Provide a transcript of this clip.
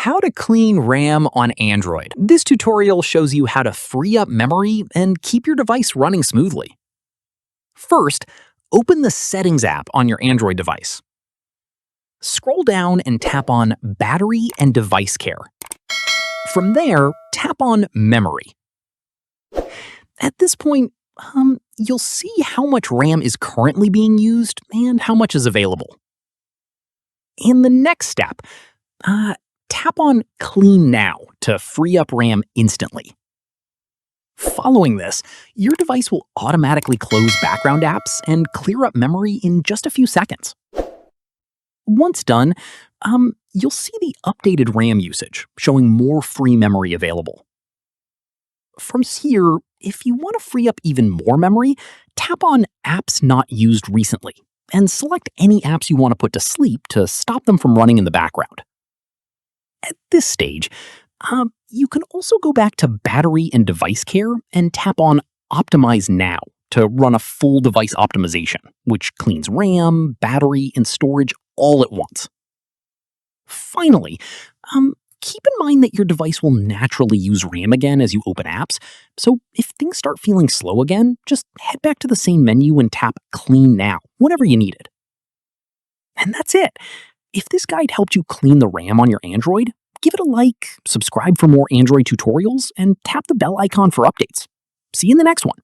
How to clean RAM on Android. This tutorial shows you how to free up memory and keep your device running smoothly. First, open the Settings app on your Android device. Scroll down and tap on Battery and Device Care. From there, tap on Memory. At this point, you'll see how much RAM is currently being used and how much is available. In the next step, tap on Clean Now to free up RAM instantly. Following this, your device will automatically close background apps and clear up memory in just a few seconds. Once done, you'll see the updated RAM usage, showing more free memory available. From here, if you want to free up even more memory, tap on Apps Not Used Recently and select any apps you want to put to sleep to stop them from running in the background. At this stage, you can also go back to Battery and Device Care and tap on Optimize Now to run a full device optimization, which cleans RAM, battery, and storage all at once. Finally, keep in mind that your device will naturally use RAM again as you open apps, so if things start feeling slow again, just head back to the same menu and tap Clean Now whenever you need it. And that's it. If this guide helped you clean the RAM on your Android, give it a like, subscribe for more Android tutorials, and tap the bell icon for updates. See you in the next one.